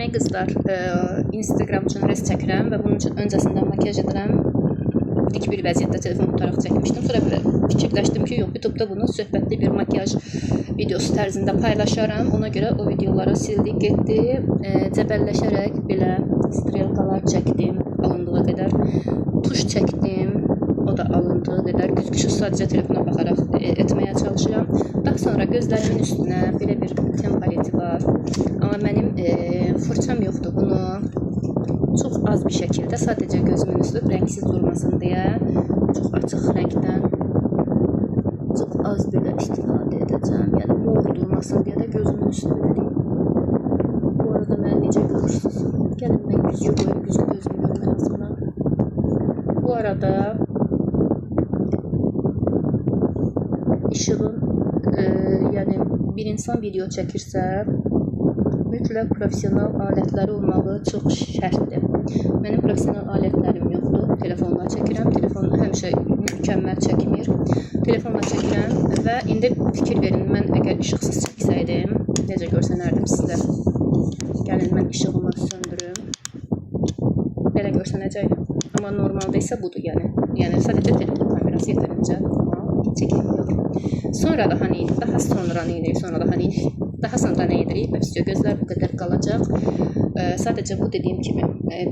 Demək qızlar, Instagram üçün res çəkirəm və bunun üçün öncəsində makyaj edirəm. Dik bir vəziyyətdə telefon tutaraq çəkmişdim. Sonra fikirləşdim ki, yox, YouTube-da bunu söhbətli bir makyaj videosu tərzində paylaşaram. Ona görə o videolara sildik, getdi. Cəbəlləşərək belə strelkalar çəkdim alındığı qədər. Tuş çəkdim, o da alındığı qədər. Güzgüsüz sadəcə telefona baxaraq etməyə çalışıram. Daha sonra gözlərimin üstünə belə bir ten paleti var. Amma mənim fırçam yoxdur. Bunu çox az bir şəkildə sadəcə gözümün üstü rəngsiz durmasın deyə çox açıq rəngdən çox az belə istifadə edəcəm. Yəni mor durmasın deyə də gözümün üstü vereyim. Bu arada mən necə görürsünüz? Gəlin mən güzgü qoyum, güzgü gözümü görmək lazımdır. Bu arada işığın yəni bir insan video çəkirsə mütləq professional alətləri olmağı çox şərtdir. Mənim professional alətlərim yoxdur. Telefonla çəkirəm. Telefonla həmişə mükəmməl çəkmir. Telefonla çəkirəm və indi fikir verin, mən əgər işıqsız çəksəydim, necə görsənərdim sizə. Gəlin mən işığımı söndürüm. Belə görsənəcəkdim. Amma normalda isə budur, yəni sadəcə telefon kamerası yetərincə çəkilmiyor. Sonra daha nə edirik? Daha sonra nə edirik? Daha sonra nə edirik? Və video gözlər bu qədər qalacaq. Sadəcə bu dediyim kimi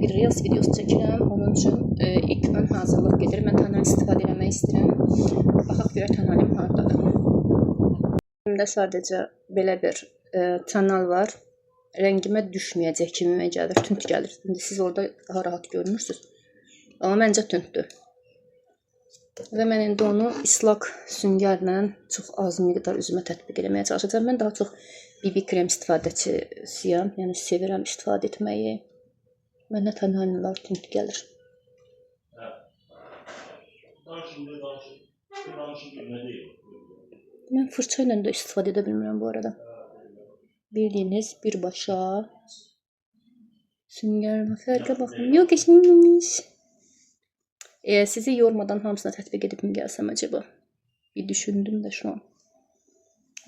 bir Reels videosu çəkirəm. Onun üçün ilk ön hazırlıq gedir. Mən tonal istifadə etmək istəyirəm. Baxaq görək tonalim hardadır. Məndə sadəcə belə bir tonal var. Rəngimə düşməyəcək kimimə gəlir, tünd gəlir. İndi siz orada daha rahat görmürsünüz. Amma məncə tündür. Və mən indi onu islak süngərlə çox az miqdar üzümə tətbiq etməyə çalışacağım. Mən daha çox BB krem istifadəçisiyəm. Yəni sevirəm istifadə etməyi. Mənə tonallar tünd gəlir. Mən fırça ilə də istifadə edə bilmirəm bu arada. Bildiyiniz birbaşa süngərlə fərqə baxın. Yox, keçməymiş. Sizi yormadan hamısına tətbiq edib mi gəlsəm acaba? Bir düşündüm də şu an.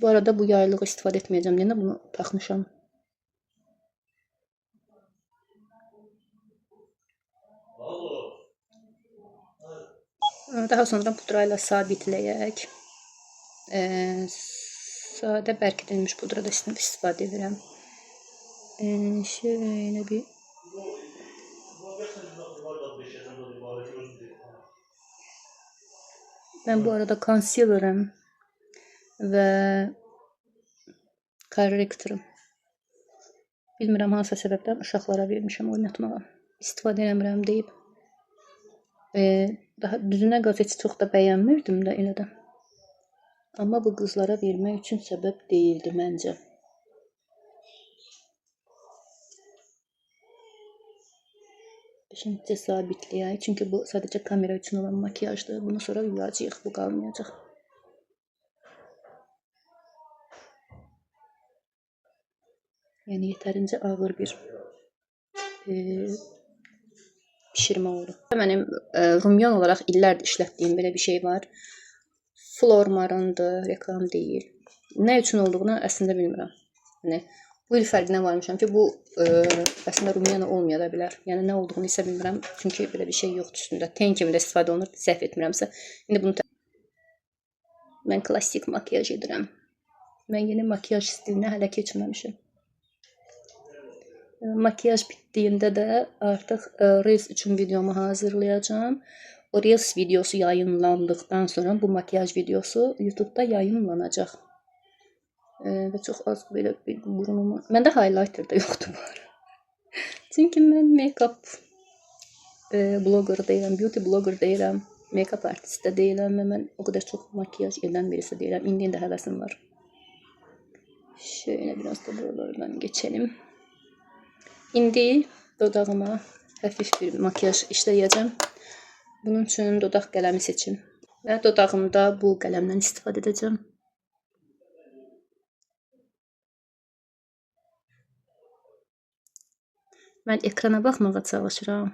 Bu arada bu yaylığı istifadə etməyəcəm. Yenə bunu taxmışam. Daha sonra pudrayla sabitləyək. Sadə bərkidilmiş pudra da istifadə edirəm. Şöyle bir ben bu arada concealer'ım və korrektorum. Bilmirəm hansı səbəbdən uşaqlara vermişəm oynatmağa. İstifadə eləmirəm deyib. Daha düzünə qalsa heç çox da bəyənmirdim də elə də. Amma bu qızlara vermək üçün səbəb deyildi məncə. Şimdi sabitləyək. Çünki bu sadəcə kamera üçün olan makyajdır. Bunu sonra yuyacağıq. Bu qalmayacaq. Yəni yetərincə ağır bir pişirmə oldu. Mənim rumyon olaraq illərdir işlətdiyim belə bir şey var. Flormarındır, reklam deyil. Nə üçün olduğunu əslində bilmirəm. Yəni bu il fərqinə varmışam ki, bu əslində rumiyana olmaya da bilər. Yəni nə olduğunu isə bilmirəm. Çünki belə bir şey yoxdur üstündə. Ten kimi də istifadə olunur, səhv etmirəmsə. İndi bunu mən klassik makyaj edirəm. Mən yeni makyaj stilinə hələ keçməmişim. Makyaj bitdiyində də artıq Reels üçün videomu hazırlayacağım. O Reels videosu yayınlandıqdan sonra bu makyaj videosu YouTube'da yayınlanacaq. Və çox az belə bir burunumu... Məndə highlighter da yoxdur bu ara. Çünki mən make-up blogger deyiləm, beauty blogger deyiləm, make-up artist də deyiləm və mən o qədər çox makyaj edən birisi deyiləm. İndi də həvəsim var. Şöyle biraz da buralardan geçelim. İndi dodağıma hafif bir makyaj işləyəcəm. Bunun üçün dodaq qələmi seçim. Və dodağımda bu qələmdən istifadə edəcəm. Mən ekrana baxmağa çalışıram.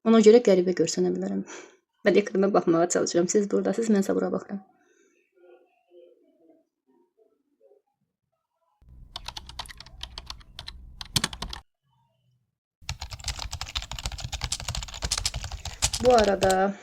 Ona görə qəribə görsənə bilərəm. Mən ekrana baxmağa çalışıram. Siz buradasınız, mən isə bura baxıram. Bu arada